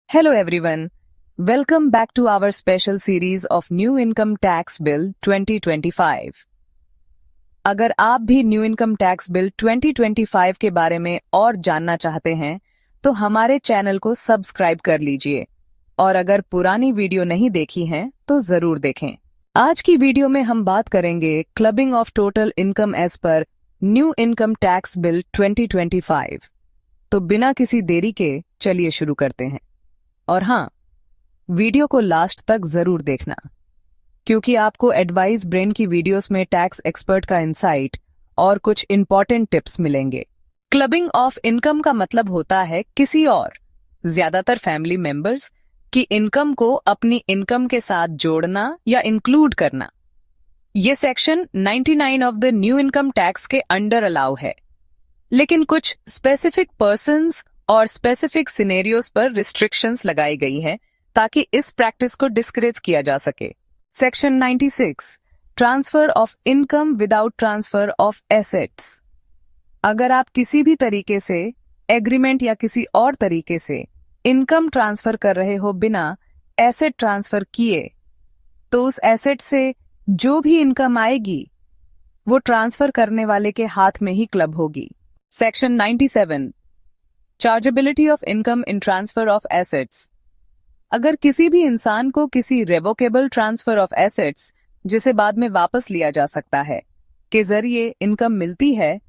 Hello everyone. Welcome back to our special series of New Income Tax Bill 2025. अगर आप भी new income tax bill 2025 के बारे में और जानना चाहते हैं तो हमारे चैनल को सब्सक्राइब कर लीजिए और अगर पुरानी वीडियो नहीं देखी है तो जरूर देखें। आज की वीडियो में हम बात करेंगे clubbing of total income as per new income tax bill 2025। तो बिना किसी देरी के चलिए शुरू करते हैं। और हाँ, वीडियो को लास्ट तक जरूर देखना क्योंकि आपको एडवाइस ब्रेन की वीडियोस में टैक्स एक्सपर्ट का इंसाइट और कुछ इंपॉर्टेंट टिप्स मिलेंगे। क्लबिंग ऑफ इनकम का मतलब होता है किसी और, ज्यादातर फैमिली मेंबर्स की इनकम को अपनी इनकम के साथ जोड़ना या इंक्लूड करना। ये section 99 of the new income tax के अंडर अलाउ है, लेकिन कुछ स्पेसिफिक पर्सन्स और स्पेसिफिक सिनेरियोस पर रिस्ट्रिक्शंस लगाई गई है ताकि इस प्रैक्टिस को डिस्करेज किया जा सके। Section 96 transfer of income without transfer of assets. अगर आप किसी भी तरीके से एग्रीमेंट या किसी और तरीके से इनकम ट्रांसफर कर रहे हो बिना एसेट ट्रांसफर किए, तो उस एसेट से जो भी इनकम आएगी वो ट्रांसफर करने वाले के हाथ में ही क्लब होगी। Section 97 chargeability of income in transfer of assets. अगर किसी भी इंसान को किसी रेवोकेबल ट्रांसफर ऑफ एसेट्स, जिसे बाद में वापस लिया जा सकता है, के जरिए इनकम मिलती है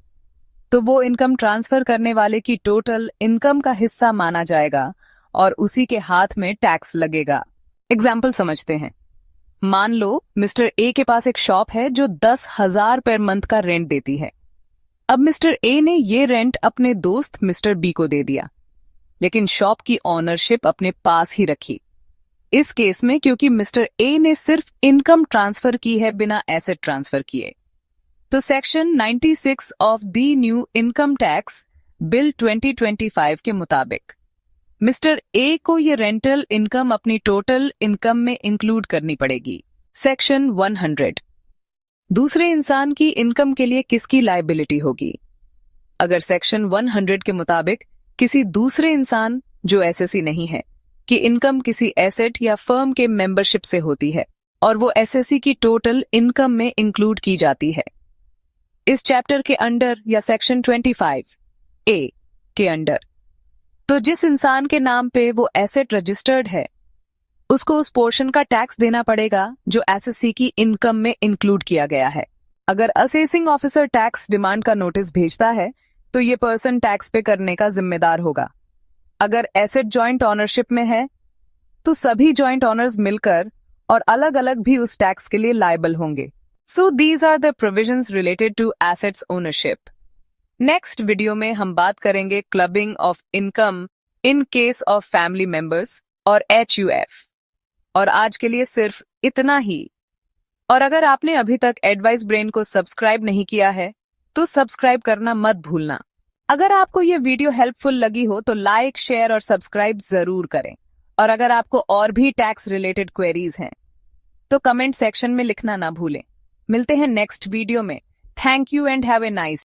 तो वो इनकम ट्रांसफर करने वाले की टोटल इनकम का हिस्सा माना जाएगा और उसी के हाथ में टैक्स लगेगा। एग्जाम्पल समझते हैं। मान लो मिस्टर ए के पास एक शॉप है जो 10,000 पर मंथ का रेंट देती है। अब मिस्टर ए ने ये रेंट अपने दोस्त मिस्टर बी को दे दिया, लेकिन शॉप की ऑनरशिप अपने पास ही रखी। इस केस में क्योंकि मिस्टर ए ने सिर्फ इनकम ट्रांसफर की है बिना एसेट ट्रांसफर किए, तो section 96 of the new income tax bill 2025 के मुताबिक मिस्टर ए को ये रेंटल इनकम अपनी टोटल इनकम में इंक्लूड करनी पड़ेगी। सेक्शन 100 दूसरे इंसान की इनकम के लिए किसकी लायबिलिटी होगी। अगर सेक्शन 100 के मुताबिक किसी दूसरे इंसान जो एसएससी नहीं है कि इनकम किसी एसेट या फर्म के मेंबरशिप से होती है और वो एसएससी की टोटल इनकम में इंक्लूड की जाती है इस चैप्टर के अंडर या सेक्शन 25 ए के अंडर, तो जिस इंसान के नाम पे वो एसेट रजिस्टर्ड है उसको उस पोर्शन का टैक्स देना पड़ेगा जो एसएससी की इनकम में इंक्लूड किया गया है। अगर असेसिंग ऑफिसर टैक्स डिमांड का नोटिस भेजता है तो ये पर्सन टैक्स पे करने का जिम्मेदार होगा। अगर एसेट जॉइंट ऑनरशिप में है तो सभी जॉइंट ऑनर्स मिलकर और अलग अलग भी उस टैक्स के लिए लायबल होंगे। So these are the provisions related to assets ownership. Next video में हम बात करेंगे clubbing of income in case of family members और HUF। और आज के लिए सिर्फ इतना ही। और अगर आपने अभी तक एडवाइस ब्रेन को सब्सक्राइब नहीं किया है तो सब्सक्राइब करना मत भूलना। अगर आपको ये वीडियो हेल्पफुल लगी हो तो लाइक, शेयर और सब्सक्राइब जरूर करें। और अगर आपको और भी टैक्स रिलेटेड क्वेरीज हैं तो कमेंट सेक्शन में लिखना ना भूलें। मिलते हैं नेक्स्ट वीडियो में। Thank you and have a nice